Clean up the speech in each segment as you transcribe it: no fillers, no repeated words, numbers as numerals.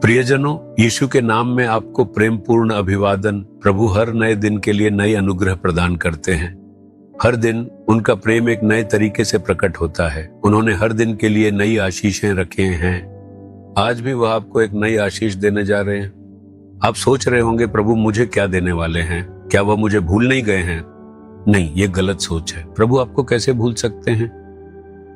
प्रियजनों, यीशु के नाम में आपको प्रेमपूर्ण अभिवादन। प्रभु हर नए दिन के लिए नई अनुग्रह प्रदान करते हैं। हर दिन उनका प्रेम एक नए तरीके से प्रकट होता है। उन्होंने हर दिन के लिए नई आशीषें रखे हैं। आज भी वह आपको एक नई आशीष देने जा रहे हैं। आप सोच रहे होंगे, प्रभु मुझे क्या देने वाले हैं? क्या वह मुझे भूल नहीं गए हैं? नहीं, ये गलत सोच है। प्रभु आपको कैसे भूल सकते हैं?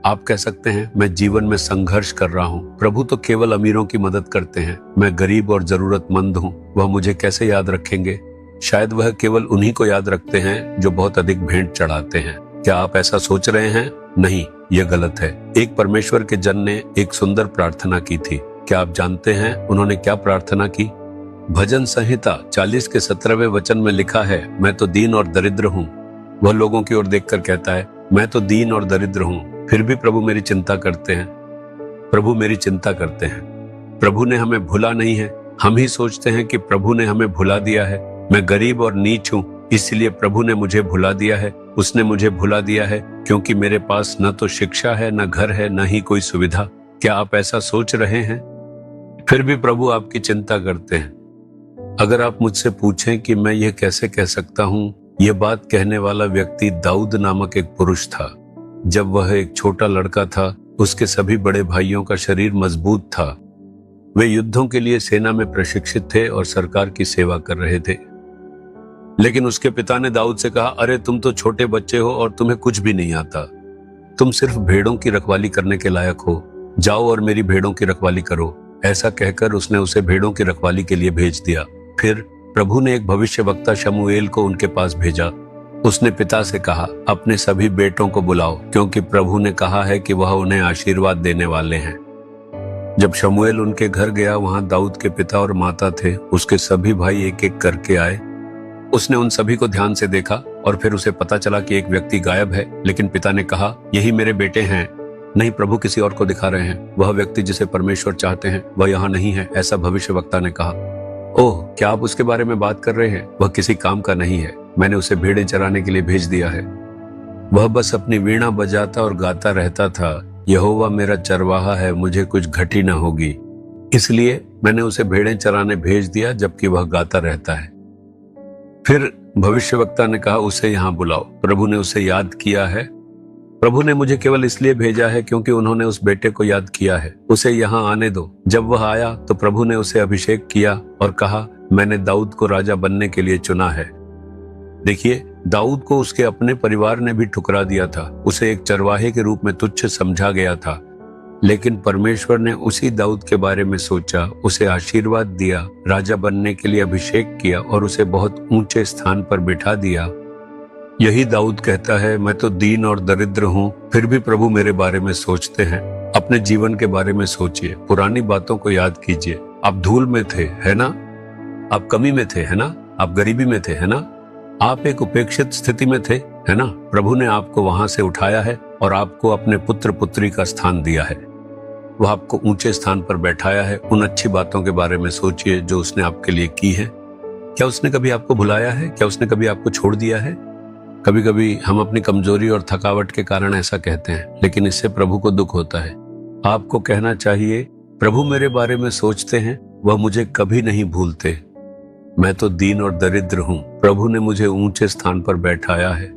आप कह सकते हैं, मैं जीवन में संघर्ष कर रहा हूं। प्रभु तो केवल अमीरों की मदद करते हैं। मैं गरीब और जरूरतमंद हूं। वह मुझे कैसे याद रखेंगे? शायद वह केवल उन्हीं को याद रखते हैं जो बहुत अधिक भेंट चढ़ाते हैं। क्या आप ऐसा सोच रहे हैं? नहीं, यह गलत है। एक परमेश्वर के जन ने एक सुंदर प्रार्थना की थी। क्या आप जानते हैं उन्होंने क्या प्रार्थना की? भजन संहिता 40 के 17वें वचन में लिखा है, मैं तो दीन और दरिद्र हूँ। वह लोगों की ओर देखकर कहता है, मैं तो दीन और दरिद्र हूँ, फिर भी प्रभु मेरी चिंता करते हैं। प्रभु मेरी चिंता करते हैं। प्रभु ने हमें भुला नहीं है। हम ही सोचते हैं कि प्रभु ने हमें भुला दिया है। मैं गरीब और नीच हूँ, इसलिए प्रभु ने मुझे भुला दिया है। उसने मुझे भुला दिया है क्योंकि मेरे पास न तो शिक्षा है, न घर है, न ही कोई सुविधा। क्या आप ऐसा सोच रहे हैं? फिर भी प्रभु आपकी चिंता करते हैं। अगर आप मुझसे पूछें कि मैं यह कैसे कह सकता हूँ, यह बात कहने वाला व्यक्ति दाऊद नामक एक पुरुष था। जब वह एक छोटा लड़का था, उसके सभी बड़े भाइयों का शरीर मजबूत था। वे युद्धों के लिए सेना में प्रशिक्षित थे और सरकार की सेवा कर रहे थे। लेकिन उसके पिता ने दाऊद से कहा, अरे तुम तो छोटे बच्चे हो और तुम्हें कुछ भी नहीं आता। तुम सिर्फ भेड़ों की रखवाली करने के लायक हो। जाओ और मेरी भेड़ों की रखवाली करो। ऐसा कहकर उसने उसे भेड़ों की रखवाली के लिए भेज दिया। फिर प्रभु ने एक भविष्यवक्ता शमूएल को उनके पास भेजा। उसने पिता से कहा, अपने सभी बेटों को बुलाओ, क्योंकि प्रभु ने कहा है कि वह उन्हें आशीर्वाद देने वाले हैं। जब शमूएल उनके घर गया, वहां दाऊद के पिता और माता थे। उसके सभी भाई एक एक करके आए। उसने उन सभी को ध्यान से देखा और फिर उसे पता चला कि एक व्यक्ति गायब है। लेकिन पिता ने कहा, यही मेरे बेटे हैं। नहीं, प्रभु किसी और को दिखा रहे हैं। वह व्यक्ति जिसे परमेश्वर चाहते हैं वह यहाँ नहीं है, ऐसा भविष्यवक्ता ने कहा। ओह, क्या आप उसके बारे में बात कर रहे हैं? वह किसी काम का नहीं है। मैंने उसे भेड़ें चराने के लिए भेज दिया है। वह बस अपनी वीणा बजाता और गाता रहता था, यहोवा मेरा चरवाहा है, मुझे कुछ घटी न होगी। इसलिए मैंने उसे भेड़ें चराने भेज दिया, जबकि वह गाता रहता है। फिर भविष्यवक्ता ने कहा, उसे यहाँ बुलाओ। प्रभु ने उसे याद किया है। प्रभु ने मुझे केवल इसलिए भेजा है क्योंकि उन्होंने उस बेटे को याद किया है। उसे यहाँ आने दो। जब वह आया तो प्रभु ने उसे अभिषेक किया और कहा, मैंने दाऊद को राजा बनने के लिए चुना है। देखिए, दाऊद को उसके अपने परिवार ने भी ठुकरा दिया था। उसे एक चरवाहे के रूप में तुच्छ समझा गया था। लेकिन परमेश्वर ने उसी दाऊद के बारे में सोचा, उसे आशीर्वाद दिया, राजा बनने के लिए अभिषेक किया और उसे बहुत ऊंचे स्थान पर बिठा दिया। यही दाऊद कहता है, मैं तो दीन और दरिद्र हूँ, फिर भी प्रभु मेरे बारे में सोचते हैं। अपने जीवन के बारे में सोचिए, पुरानी बातों को याद कीजिए। आप धूल में थे, है ना? आप कमी में थे, है ना? आप गरीबी में थे, है ना? आप एक उपेक्षित स्थिति में थे, है ना? प्रभु ने आपको वहां से उठाया है और आपको अपने पुत्र पुत्री का स्थान दिया है। वह आपको ऊंचे स्थान पर बैठाया है। उन अच्छी बातों के बारे में सोचिए जो उसने आपके लिए की है। क्या उसने कभी आपको भुलाया है? क्या उसने कभी आपको छोड़ दिया है? कभी कभी हम अपनी कमजोरी और थकावट के कारण ऐसा कहते हैं, लेकिन इससे प्रभु को दुख होता है। आपको कहना चाहिए, प्रभु मेरे बारे में सोचते हैं, वह मुझे कभी नहीं भूलते। मैं तो दीन और दरिद्र हूं, प्रभु ने मुझे ऊंचे स्थान पर बैठाया है।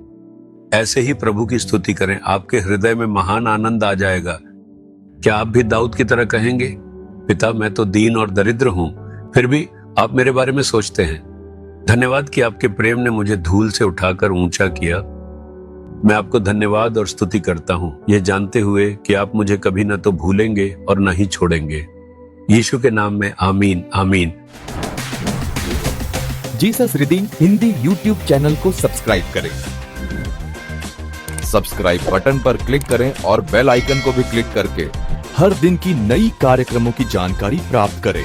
ऐसे ही प्रभु की स्तुति करें, आपके हृदय में महान आनंद आ जाएगा। क्या आप भी दाऊद की तरह कहेंगे, पिता मैं तो दीन और दरिद्र हूं, फिर भी आप मेरे बारे में सोचते हैं। धन्यवाद कि आपके प्रेम ने मुझे धूल से उठाकर ऊंचा किया। मैं आपको धन्यवाद और स्तुति करता हूं, यह जानते हुए कि आप मुझे कभी न तो भूलेंगे और न ही छोड़ेंगे। यीशु के नाम में आमीन, आमीन। Jesus redeem Hindi YouTube channel को सब्सक्राइब करें। सब्सक्राइब बटन पर क्लिक करें और बेल आइकन को भी क्लिक करके हर दिन की नई कार्यक्रमों की जानकारी प्राप्त करें।